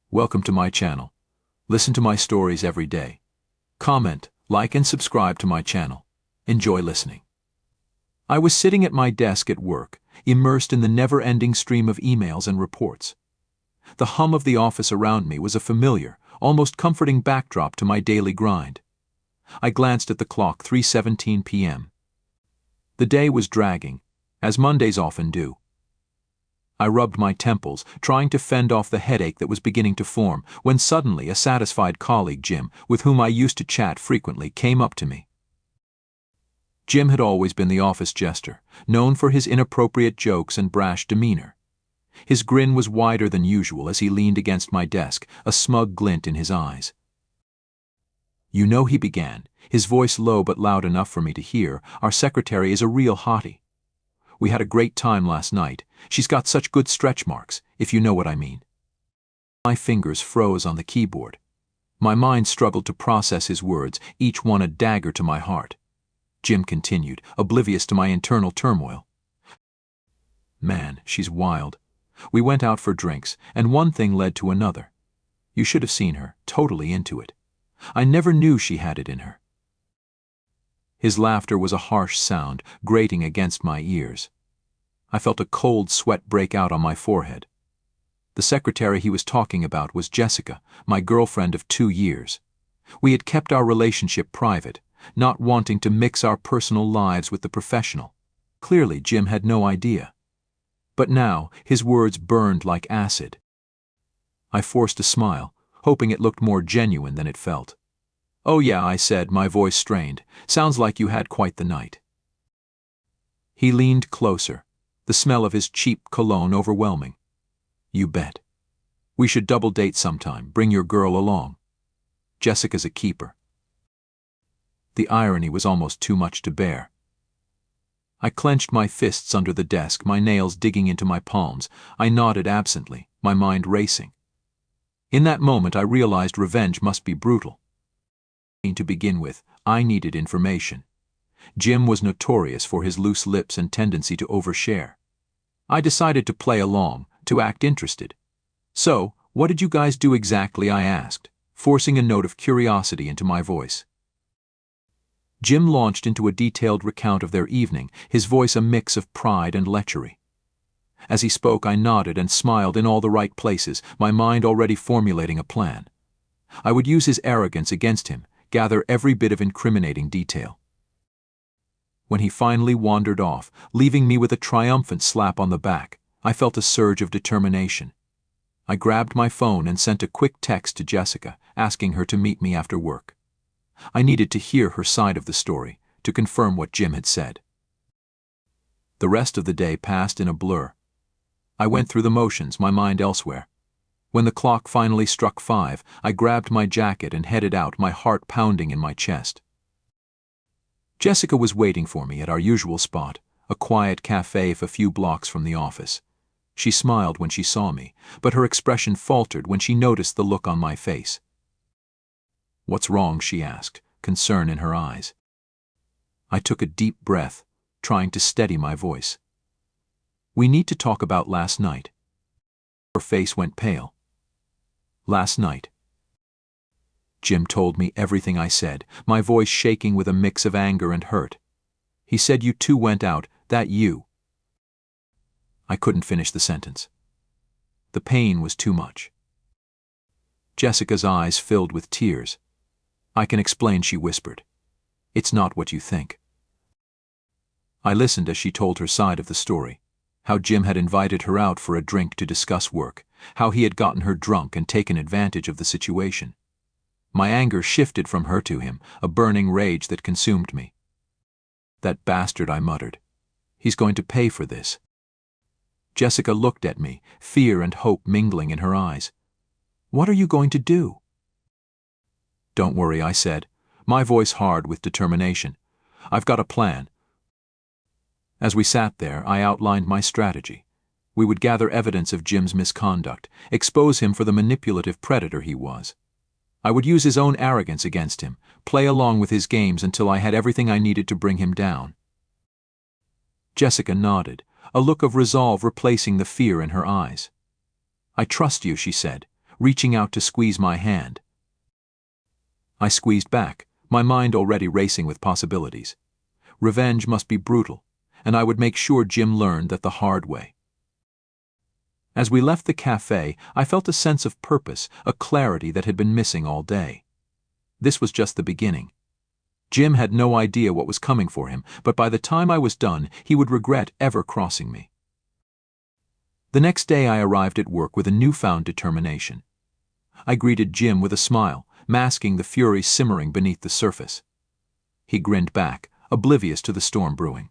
Welcome to my channel. Listen to my stories every day. Comment, like and subscribe to my channel. Enjoy listening. I was sitting at my desk at work, immersed in the never-ending stream of emails and reports. The hum of the office around me was a familiar, almost comforting backdrop to my daily grind. I glanced at the clock, 3:17 p.m. The day was dragging, as Mondays often do. I rubbed my temples, trying to fend off the headache that was beginning to form, when suddenly a satisfied colleague, Jim, with whom I used to chat frequently, came up to me. Jim had always been the office jester, known for his inappropriate jokes and brash demeanor. His grin was wider than usual as he leaned against my desk, a smug glint in his eyes. "You know," he began, his voice low but loud enough for me to hear, "our secretary is a real hottie. We had a great time last night. She's got such good stretch marks, if you know what I mean." My fingers froze on the keyboard. My mind struggled to process his words, each one a dagger to my heart. Jim continued, oblivious to my internal turmoil. "Man, she's wild. We went out for drinks, and one thing led to another. You should have seen her, totally into it. I never knew she had it in her." His laughter was a harsh sound, grating against my ears. I felt a cold sweat break out on my forehead. The secretary he was talking about was Jessica, my girlfriend of 2 years. We had kept our relationship private, not wanting to mix our personal lives with the professional. Clearly, Jim had no idea. But now, his words burned like acid. I forced a smile, hoping it looked more genuine than it felt. "Oh yeah," I said, my voice strained. "Sounds like you had quite the night." He leaned closer, the smell of his cheap cologne overwhelming. "You bet. We should double date sometime, bring your girl along. Jessica's a keeper." The irony was almost too much to bear. I clenched my fists under the desk, my nails digging into my palms. I nodded absently, my mind racing. In that moment I realized revenge must be brutal. To begin with, I needed information. Jim was notorious for his loose lips and tendency to overshare. I decided to play along, to act interested. "So, what did you guys do exactly?" I asked, forcing a note of curiosity into my voice. Jim launched into a detailed recount of their evening, his voice a mix of pride and lechery. As he spoke, I nodded and smiled in all the right places, my mind already formulating a plan. I would use his arrogance against him, gather every bit of incriminating detail. When he finally wandered off, leaving me with a triumphant slap on the back, I felt a surge of determination. I grabbed my phone and sent a quick text to Jessica, asking her to meet me after work. I needed to hear her side of the story, to confirm what Jim had said. The rest of the day passed in a blur. I went through the motions, my mind elsewhere. When the clock finally struck 5, I grabbed my jacket and headed out, my heart pounding in my chest. Jessica was waiting for me at our usual spot, a quiet cafe a few blocks from the office. She smiled when she saw me, but her expression faltered when she noticed the look on my face. "What's wrong?" she asked, concern in her eyes. I took a deep breath, trying to steady my voice. "We need to talk about last night." Her face went pale. "Last night." Jim told me everything I said, my voice shaking with a mix of anger and hurt. "He said you two went out, that you." I couldn't finish the sentence. The pain was too much. Jessica's eyes filled with tears. "I can explain," she whispered. "It's not what you think." I listened as she told her side of the story. How Jim had invited her out for a drink to discuss work, how he had gotten her drunk and taken advantage of the situation. My anger shifted from her to him, a burning rage that consumed me. "That bastard," I muttered. "He's going to pay for this." Jessica looked at me, fear and hope mingling in her eyes. "What are you going to do?" "Don't worry," I said, my voice hard with determination. "I've got a plan." As we sat there, I outlined my strategy. We would gather evidence of Jim's misconduct, expose him for the manipulative predator he was. I would use his own arrogance against him, play along with his games until I had everything I needed to bring him down. Jessica nodded, a look of resolve replacing the fear in her eyes. "I trust you," she said, reaching out to squeeze my hand. I squeezed back, my mind already racing with possibilities. Revenge must be brutal, and I would make sure Jim learned that the hard way. As we left the cafe, I felt a sense of purpose, a clarity that had been missing all day. This was just the beginning. Jim had no idea what was coming for him, but by the time I was done, he would regret ever crossing me. The next day I arrived at work with a newfound determination. I greeted Jim with a smile, masking the fury simmering beneath the surface. He grinned back, oblivious to the storm brewing.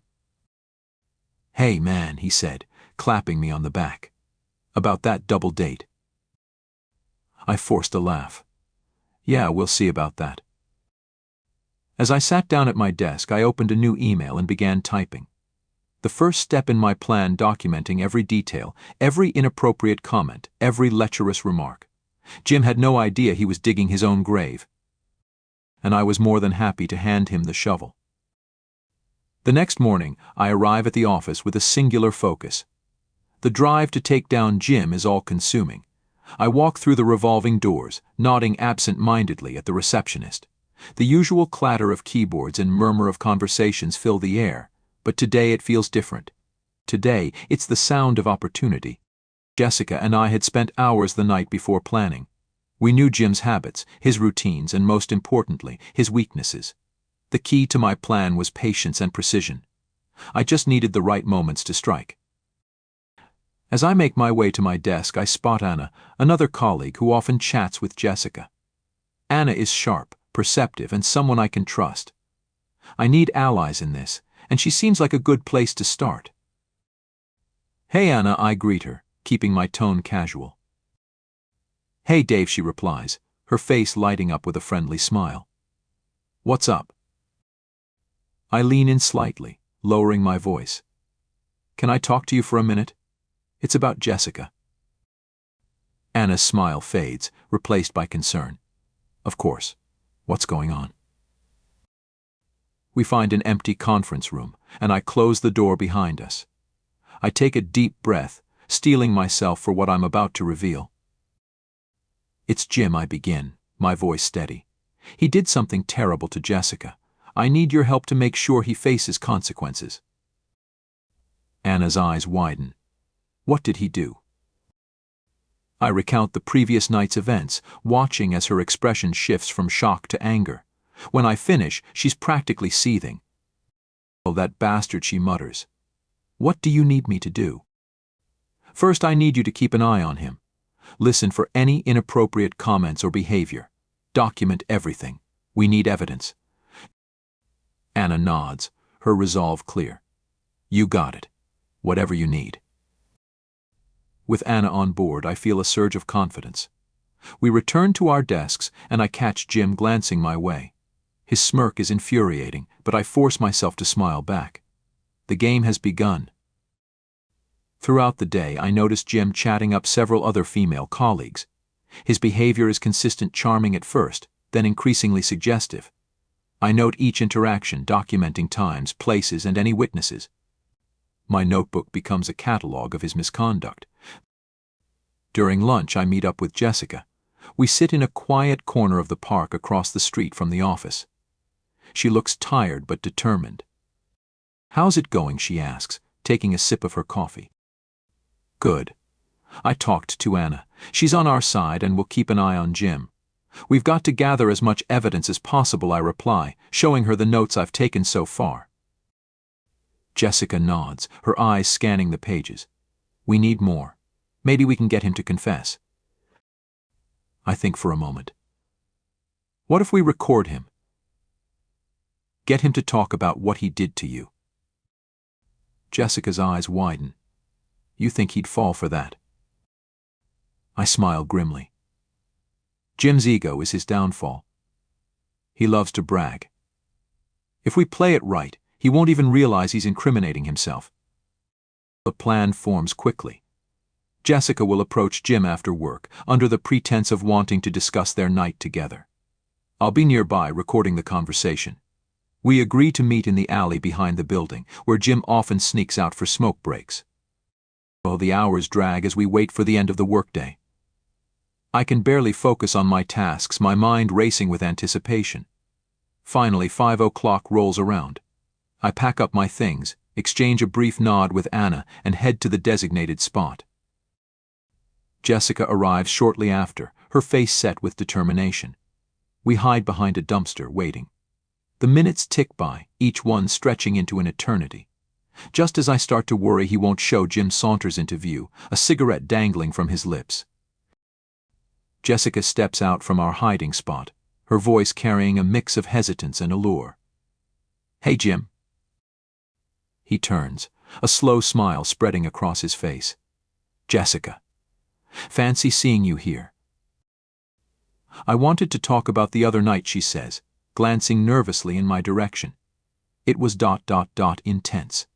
"Hey man," he said, clapping me on the back. "About that double date?" I forced a laugh. "Yeah, we'll see about that." As I sat down at my desk, I opened a new email and began typing. The first step in my plan documenting every detail, every inappropriate comment, every lecherous remark. Jim had no idea he was digging his own grave, and I was more than happy to hand him the shovel. The next morning, I arrive at the office with a singular focus. The drive to take down Jim is all-consuming. I walk through the revolving doors, nodding absent-mindedly at the receptionist. The usual clatter of keyboards and murmur of conversations fill the air, but today it feels different. Today, it's the sound of opportunity. Jessica and I had spent hours the night before planning. We knew Jim's habits, his routines, and most importantly, his weaknesses. The key to my plan was patience and precision. I just needed the right moments to strike. As I make my way to my desk, I spot Anna, another colleague who often chats with Jessica. Anna is sharp, perceptive, and someone I can trust. I need allies in this, and she seems like a good place to start. "Hey Anna," I greet her, keeping my tone casual. "Hey Dave," she replies, her face lighting up with a friendly smile. "What's up?" I lean in slightly, lowering my voice. "Can I talk to you for a minute? It's about Jessica." Anna's smile fades, replaced by concern. "Of course. What's going on?" We find an empty conference room, and I close the door behind us. I take a deep breath, steeling myself for what I'm about to reveal. "It's Jim," I begin, my voice steady. "He did something terrible to Jessica. I need your help to make sure he faces consequences." Anna's eyes widen. "What did he do?" I recount the previous night's events, watching as her expression shifts from shock to anger. When I finish, she's practically seething. "Oh, that bastard," she mutters. "What do you need me to do?" "First, I need you to keep an eye on him. Listen for any inappropriate comments or behavior. Document everything. We need evidence." Anna nods, her resolve clear. "You got it. Whatever you need." With Anna on board, I feel a surge of confidence. We return to our desks, and I catch Jim glancing my way. His smirk is infuriating, but I force myself to smile back. The game has begun. Throughout the day, I notice Jim chatting up several other female colleagues. His behavior is consistent, charming at first, then increasingly suggestive. I note each interaction, documenting times, places, and any witnesses. My notebook becomes a catalog of his misconduct. During lunch, I meet up with Jessica. We sit in a quiet corner of the park across the street from the office. She looks tired but determined. "How's it going?" she asks, taking a sip of her coffee. "Good. I talked to Anna. She's on our side and will keep an eye on Jim. We've got to gather as much evidence as possible," I reply, showing her the notes I've taken so far. Jessica nods, her eyes scanning the pages. "We need more. Maybe we can get him to confess." I think for a moment. "What if we record him? Get him to talk about what he did to you." Jessica's eyes widen. "You think he'd fall for that?" I smile grimly. Jim's ego is his downfall. He loves to brag. If we play it right, he won't even realize he's incriminating himself. The plan forms quickly. Jessica will approach Jim after work, under the pretense of wanting to discuss their night together. I'll be nearby, recording the conversation. We agree to meet in the alley behind the building, where Jim often sneaks out for smoke breaks. The hours drag as we wait for the end of the workday. I can barely focus on my tasks, my mind racing with anticipation. Finally, 5 o'clock rolls around. I pack up my things, exchange a brief nod with Anna, and head to the designated spot. Jessica arrives shortly after, her face set with determination. We hide behind a dumpster, waiting. The minutes tick by, each one stretching into an eternity. Just as I start to worry he won't show, Jim saunters into view, a cigarette dangling from his lips. Jessica steps out from our hiding spot, her voice carrying a mix of hesitance and allure. "Hey, Jim." He turns, a slow smile spreading across his face. "Jessica. Fancy seeing you here." "I wanted to talk about the other night," she says, glancing nervously in my direction. "It was ... intense."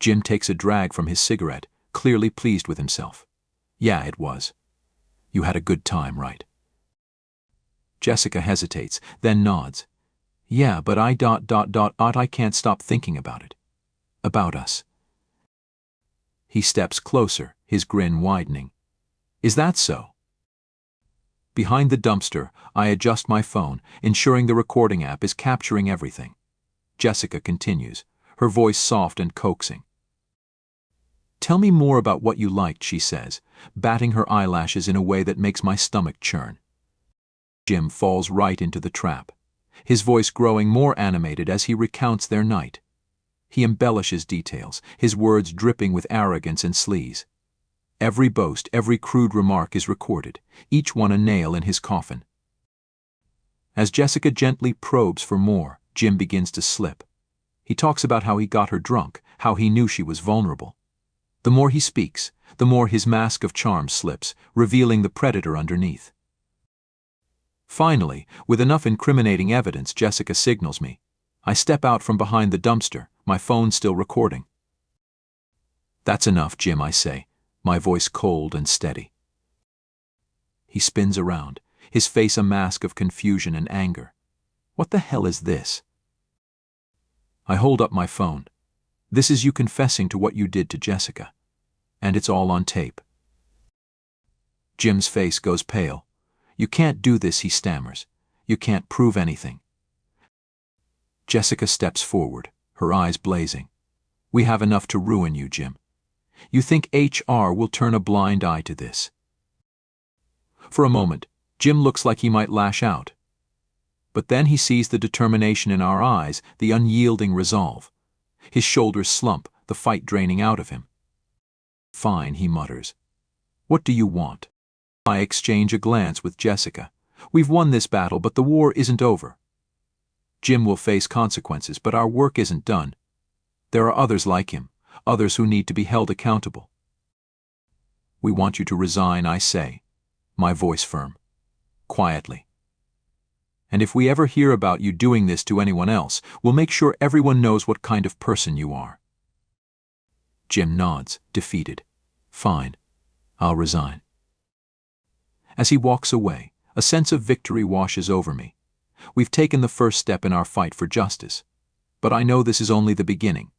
Jim takes a drag from his cigarette, clearly pleased with himself. "Yeah, it was. You had a good time, right?" Jessica hesitates, then nods. "Yeah, but I ... I can't stop thinking about it. About us." He steps closer, his grin widening. "Is that so?" Behind the dumpster, I adjust my phone, ensuring the recording app is capturing everything. Jessica continues, her voice soft and coaxing. "Tell me more about what you liked," she says, batting her eyelashes in a way that makes my stomach churn. Jim falls right into the trap, his voice growing more animated as he recounts their night. He embellishes details, his words dripping with arrogance and sleaze. Every boast, every crude remark is recorded, each one a nail in his coffin. As Jessica gently probes for more, Jim begins to slip. He talks about how he got her drunk, how he knew she was vulnerable. The more he speaks, the more his mask of charm slips, revealing the predator underneath. Finally, with enough incriminating evidence, Jessica signals me. I step out from behind the dumpster, my phone still recording. "That's enough, Jim," I say, my voice cold and steady. He spins around, his face a mask of confusion and anger. "What the hell is this?" I hold up my phone. "This is you confessing to what you did to Jessica. And it's all on tape." Jim's face goes pale. "You can't do this," he stammers. "You can't prove anything." Jessica steps forward, her eyes blazing. "We have enough to ruin you, Jim. You think HR will turn a blind eye to this?" For a moment, Jim looks like he might lash out. But then he sees the determination in our eyes, the unyielding resolve. His shoulders slump, the fight draining out of him. "Fine," he mutters. "What do you want?" I exchange a glance with Jessica. We've won this battle, but the war isn't over. Jim will face consequences, but our work isn't done. There are others like him, others who need to be held accountable. "We want you to resign," I say, my voice firm. Quietly. "And if we ever hear about you doing this to anyone else, we'll make sure everyone knows what kind of person you are." Jim nods, defeated. "Fine. I'll resign." As he walks away, a sense of victory washes over me. We've taken the first step in our fight for justice. But I know this is only the beginning.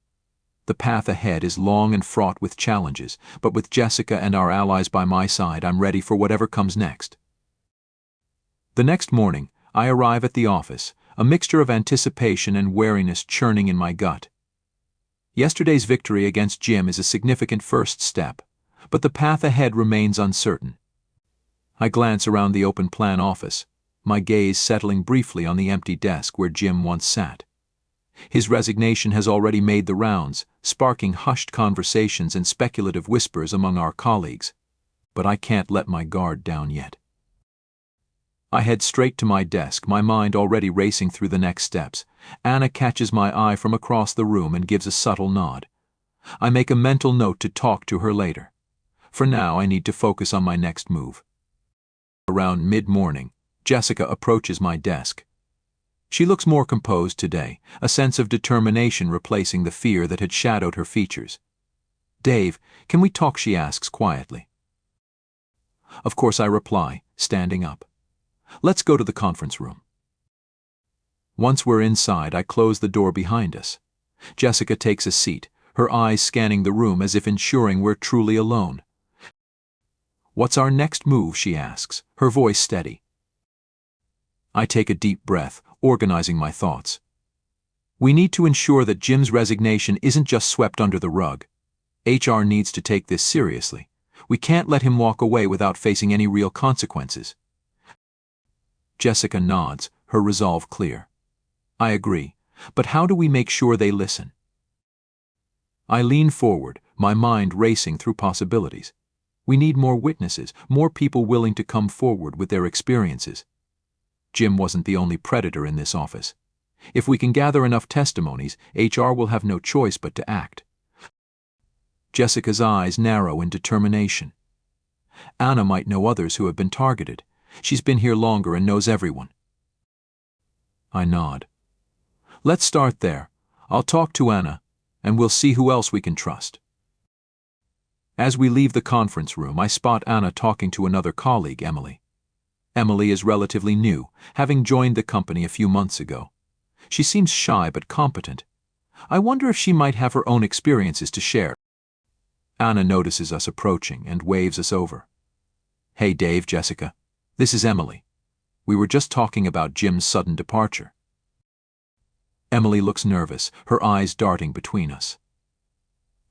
The path ahead is long and fraught with challenges, but with Jessica and our allies by my side, I'm ready for whatever comes next. The next morning, I arrive at the office, a mixture of anticipation and wariness churning in my gut. Yesterday's victory against Jim is a significant first step, but the path ahead remains uncertain. I glance around the open plan office, my gaze settling briefly on the empty desk where Jim once sat. His resignation has already made the rounds, sparking hushed conversations and speculative whispers among our colleagues. But I can't let my guard down yet. I head straight to my desk, my mind already racing through the next steps. Anna catches my eye from across the room and gives a subtle nod. I make a mental note to talk to her later. For now, I need to focus on my next move. Around mid-morning, Jessica approaches my desk. She looks more composed today, a sense of determination replacing the fear that had shadowed her features. "Dave, can we talk?" she asks quietly. Of course, I reply, standing up. "Let's go to the conference room." Once we're inside, I close the door behind us. Jessica takes a seat, her eyes scanning the room as if ensuring we're truly alone. What's our next move, she asks, her voice steady. I take a deep breath, organizing my thoughts. We need to ensure that Jim's resignation isn't just swept under the rug. HR needs to take this seriously. We can't let him walk away without facing any real consequences. Jessica nods, her resolve clear. I agree, but how do we make sure they listen? I lean forward, my mind racing through possibilities. We need more witnesses, more people willing to come forward with their experiences. Jim wasn't the only predator in this office. If we can gather enough testimonies, HR will have no choice but to act. Jessica's eyes narrow in determination. Anna might know others who have been targeted. She's been here longer and knows everyone. I nod. Let's start there. I'll talk to Anna, and we'll see who else we can trust. As we leave the conference room, I spot Anna talking to another colleague, Emily. Emily is relatively new, having joined the company a few months ago. She seems shy but competent. I wonder if she might have her own experiences to share. Anna notices us approaching and waves us over. Hey Dave, Jessica. This is Emily. We were just talking about Jim's sudden departure. Emily looks nervous, her eyes darting between us.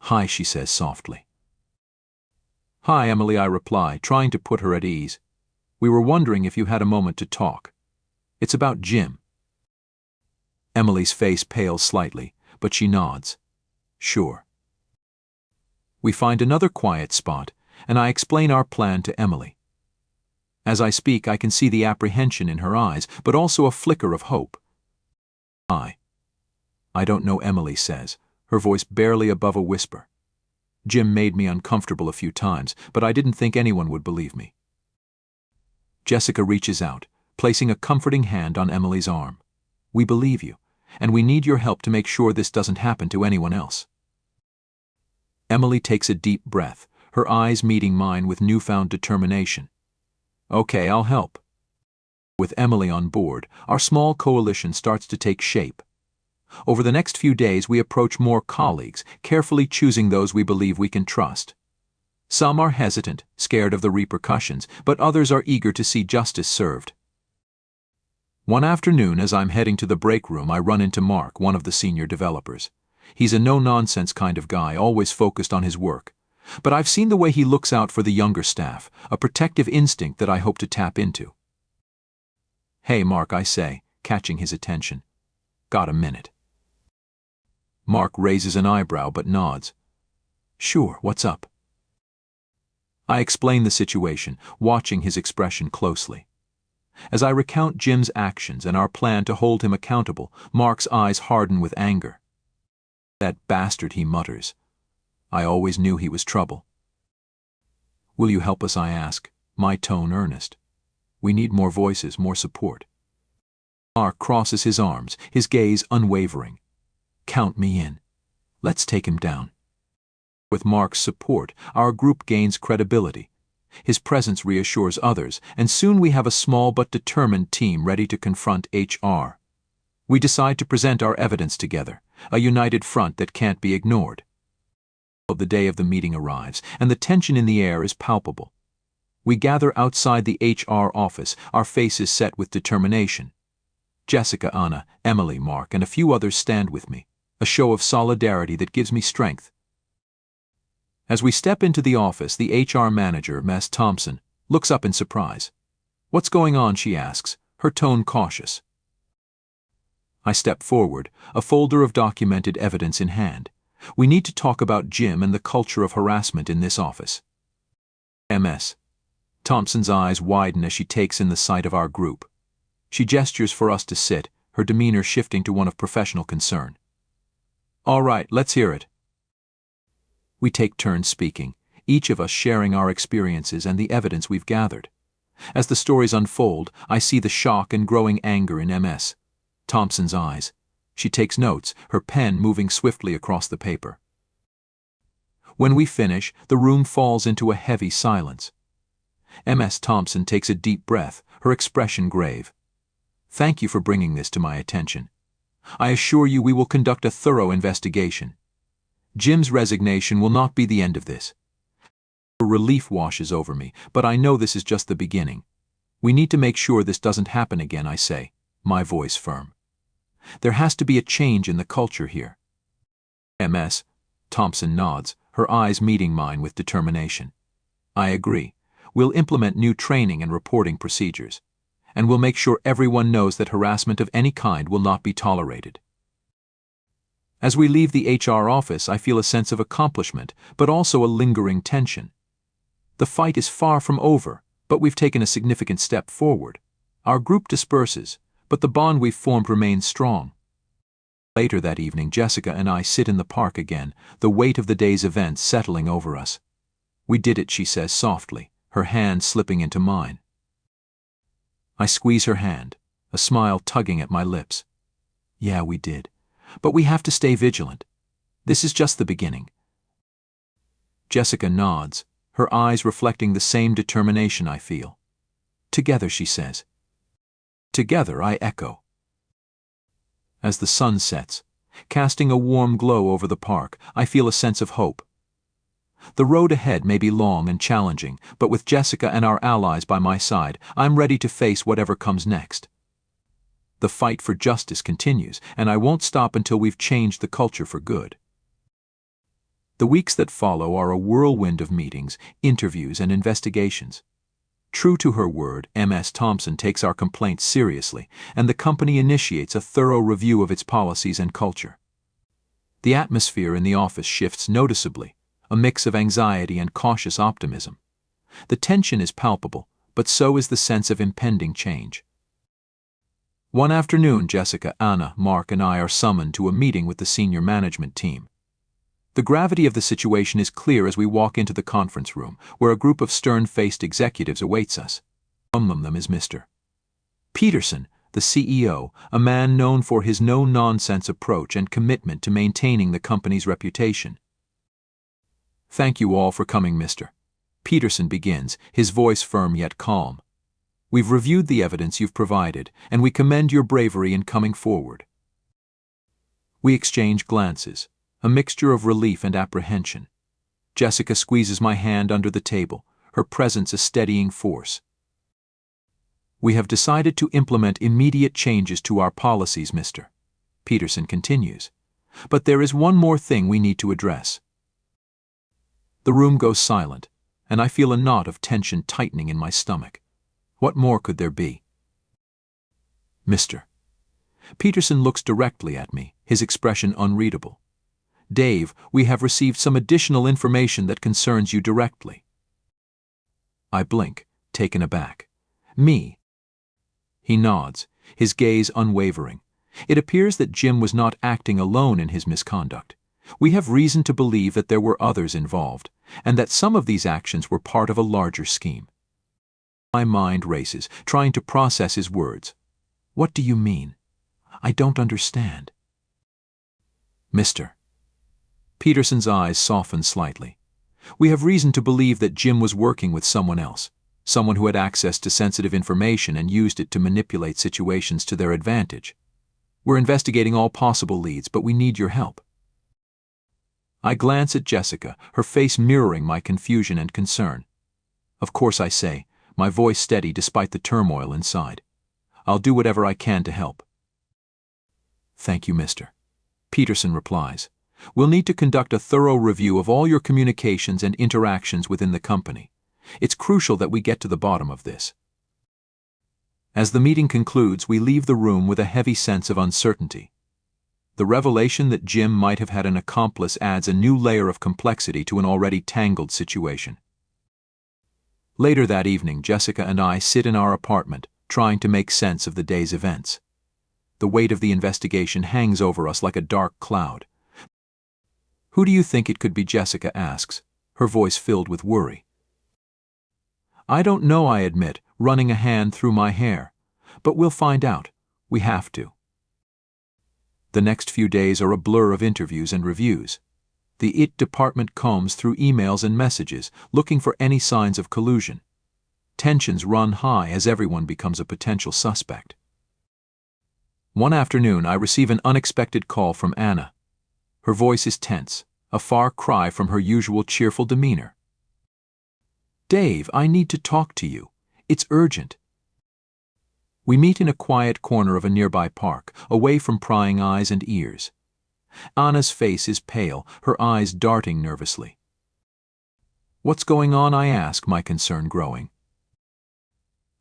Hi, she says softly. Hi, Emily, I reply, trying to put her at ease. We were wondering if you had a moment to talk. It's about Jim. Emily's face pales slightly, but she nods. Sure. We find another quiet spot, and I explain our plan to Emily. As I speak, I can see the apprehension in her eyes, but also a flicker of hope. I don't know, Emily says, her voice barely above a whisper. Jim made me uncomfortable a few times, but I didn't think anyone would believe me. Jessica reaches out, placing a comforting hand on Emily's arm. We believe you, and we need your help to make sure this doesn't happen to anyone else. Emily takes a deep breath, her eyes meeting mine with newfound determination. Okay, I'll help. With Emily on board, our small coalition starts to take shape. Over the next few days, we approach more colleagues, carefully choosing those we believe we can trust. Some are hesitant, scared of the repercussions, but others are eager to see justice served. One afternoon, as I'm heading to the break room, I run into Mark, one of the senior developers. He's a no-nonsense kind of guy, always focused on his work. But I've seen the way he looks out for the younger staff, a protective instinct that I hope to tap into. Hey, Mark, I say, catching his attention. Got a minute? Mark raises an eyebrow but nods. Sure, what's up? I explain the situation, watching his expression closely. As I recount Jim's actions and our plan to hold him accountable, Mark's eyes harden with anger. That bastard, he mutters. I always knew he was trouble. Will you help us, I ask, my tone earnest. We need more voices, more support. Mark crosses his arms, his gaze unwavering. Count me in. Let's take him down. With Mark's support, our group gains credibility. His presence reassures others, and soon we have a small but determined team ready to confront HR. We decide to present our evidence together, a united front that can't be ignored. The day of the meeting arrives, and the tension in the air is palpable. We gather outside the HR office, our faces set with determination. Jessica, Anna, Emily, Mark, and a few others stand with me, a show of solidarity that gives me strength. As we step into the office, the HR manager, Ms. Thompson, looks up in surprise. What's going on, she asks, her tone cautious. I step forward, a folder of documented evidence in hand. We need to talk about Jim and the culture of harassment in this office. Ms. Thompson's eyes widen as she takes in the sight of our group. She gestures for us to sit, her demeanor shifting to one of professional concern. All right, let's hear it. We take turns speaking, each of us sharing our experiences and the evidence we've gathered. As the stories unfold, I see the shock and growing anger in Ms. Thompson's eyes. She takes notes, her pen moving swiftly across the paper. When we finish, the room falls into a heavy silence. Ms. Thompson takes a deep breath, her expression grave. Thank you for bringing this to my attention. I assure you we will conduct a thorough investigation. Jim's resignation will not be the end of this. Relief washes over me, but I know this is just the beginning. We need to make sure this doesn't happen again, I say, my voice firm. There has to be a change in the culture here. Ms. Thompson nods, her eyes meeting mine with determination. I agree. We'll implement new training and reporting procedures. And we'll make sure everyone knows that harassment of any kind will not be tolerated. As we leave the HR office, I feel a sense of accomplishment, but also a lingering tension. The fight is far from over, but we've taken a significant step forward. Our group disperses, but the bond we've formed remains strong. Later that evening, Jessica and I sit in the park again, the weight of the day's events settling over us. We did it, she says softly, her hand slipping into mine. I squeeze her hand, a smile tugging at my lips. Yeah, we did. But we have to stay vigilant. This is just the beginning. Jessica nods, her eyes reflecting the same determination I feel. Together, she says. Together, I echo. As the sun sets, casting a warm glow over the park, I feel a sense of hope. The road ahead may be long and challenging, but with Jessica and our allies by my side, I'm ready to face whatever comes next. The fight for justice continues, and I won't stop until we've changed the culture for good. The weeks that follow are a whirlwind of meetings, interviews, and investigations. True to her word, Ms. Thompson takes our complaints seriously, and the company initiates a thorough review of its policies and culture. The atmosphere in the office shifts noticeably, a mix of anxiety and cautious optimism. The tension is palpable, but so is the sense of impending change. One afternoon, Jessica, Anna, Mark, and I are summoned to a meeting with the senior management team. The gravity of the situation is clear as we walk into the conference room, where a group of stern-faced executives awaits us. Among them is Mr. Peterson, the CEO, a man known for his no-nonsense approach and commitment to maintaining the company's reputation. Thank you all for coming, Mr. Peterson begins, his voice firm yet calm. We've reviewed the evidence you've provided, and we commend your bravery in coming forward. We exchange glances, a mixture of relief and apprehension. Jessica squeezes my hand under the table, her presence a steadying force. We have decided to implement immediate changes to our policies, Mr. Peterson continues. But there is one more thing we need to address. The room goes silent, and I feel a knot of tension tightening in my stomach. What more could there be? Mr. Peterson looks directly at me, his expression unreadable. Dave, we have received some additional information that concerns you directly. I blink, taken aback. Me? He nods, his gaze unwavering. It appears that Jim was not acting alone in his misconduct. We have reason to believe that there were others involved, and that some of these actions were part of a larger scheme. My mind races, trying to process his words. What do you mean? I don't understand. Mr. Peterson's eyes soften slightly. We have reason to believe that Jim was working with someone else, someone who had access to sensitive information and used it to manipulate situations to their advantage. We're investigating all possible leads, but we need your help. I glance at Jessica, her face mirroring my confusion and concern. Of course, I say, my voice steady despite the turmoil inside. I'll do whatever I can to help. Thank you, Mr. Peterson replies. We'll need to conduct a thorough review of all your communications and interactions within the company. It's crucial that we get to the bottom of this. As the meeting concludes, we leave the room with a heavy sense of uncertainty. The revelation that Jim might have had an accomplice adds a new layer of complexity to an already tangled situation. Later that evening, Jessica and I sit in our apartment, trying to make sense of the day's events. The weight of the investigation hangs over us like a dark cloud. Who do you think it could be? Jessica asks, her voice filled with worry. I don't know, I admit, running a hand through my hair. But we'll find out. We have to. The next few days are a blur of interviews and reviews. The IT department combs through emails and messages, looking for any signs of collusion. Tensions run high as everyone becomes a potential suspect. One afternoon, I receive an unexpected call from Anna. Her voice is tense, a far cry from her usual cheerful demeanor. "Dave, I need to talk to you. It's urgent." We meet in a quiet corner of a nearby park, away from prying eyes and ears. Anna's face is pale, her eyes darting nervously. "What's going on?" I ask, my concern growing.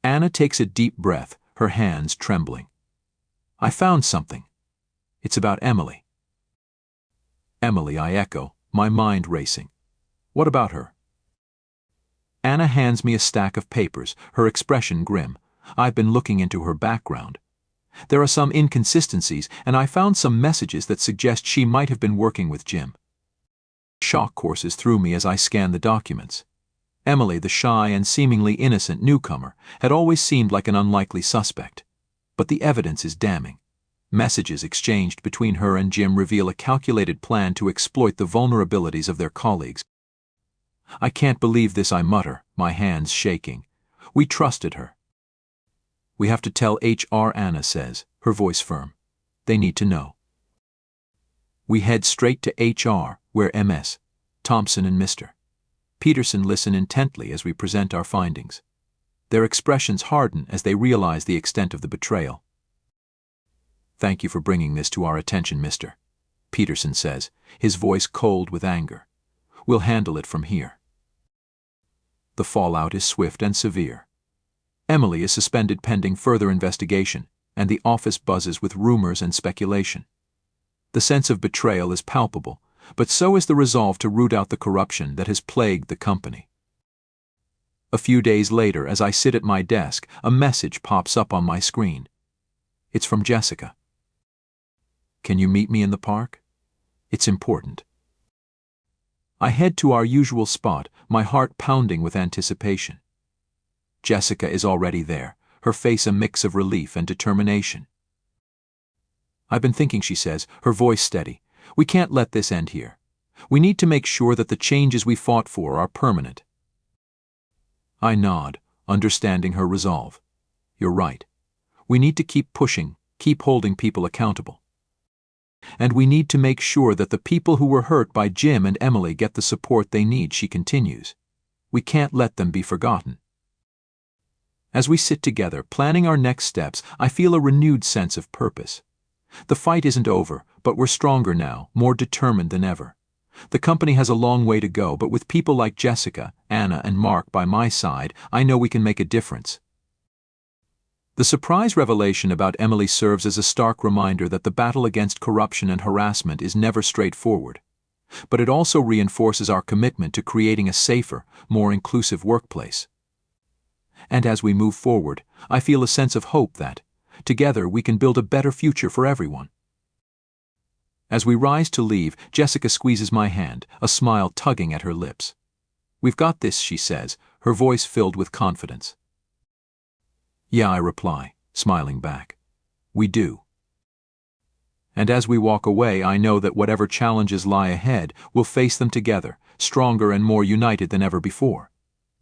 Anna takes a deep breath, her hands trembling. "I found something. It's about Emily." "Emily," I echo, my mind racing. "What about her?" Anna hands me a stack of papers, her expression grim. I've been looking into her background. There are some inconsistencies, and I found some messages that suggest she might have been working with Jim. Shock courses through me as I scan the documents. Emily, the shy and seemingly innocent newcomer, had always seemed like an unlikely suspect. But the evidence is damning. Messages exchanged between her and Jim reveal a calculated plan to exploit the vulnerabilities of their colleagues. "I can't believe this," I mutter, my hands shaking. "We trusted her." "We have to tell HR," Anna says, her voice firm. "They need to know." We head straight to HR, where MS, Thompson and Mr. Peterson listen intently as we present our findings. Their expressions harden as they realize the extent of the betrayal. "Thank you for bringing this to our attention, Mr. Peterson says, his voice cold with anger. "We'll handle it from here." The fallout is swift and severe. Emily is suspended pending further investigation, and the office buzzes with rumors and speculation. The sense of betrayal is palpable, but so is the resolve to root out the corruption that has plagued the company. A few days later, as I sit at my desk, a message pops up on my screen. It's from Jessica. "Can you meet me in the park? It's important." I head to our usual spot, my heart pounding with anticipation. Jessica is already there, her face a mix of relief and determination. "I've been thinking," she says, her voice steady. "We can't let this end here. We need to make sure that the changes we fought for are permanent." I nod, understanding her resolve. "You're right. We need to keep pushing, keep holding people accountable. And we need to make sure that the people who were hurt by Jim and Emily get the support they need," she continues. "We can't let them be forgotten." As we sit together, planning our next steps, I feel a renewed sense of purpose. The fight isn't over, but we're stronger now, more determined than ever. The company has a long way to go, but with people like Jessica, Anna, and Mark by my side, I know we can make a difference. The surprise revelation about Emily serves as a stark reminder that the battle against corruption and harassment is never straightforward. But it also reinforces our commitment to creating a safer, more inclusive workplace. And as we move forward, I feel a sense of hope that, together, we can build a better future for everyone. As we rise to leave, Jessica squeezes my hand, a smile tugging at her lips. "We've got this," she says, her voice filled with confidence. "Yeah," I reply, smiling back. "We do." And as we walk away, I know that whatever challenges lie ahead, we'll face them together, stronger and more united than ever before.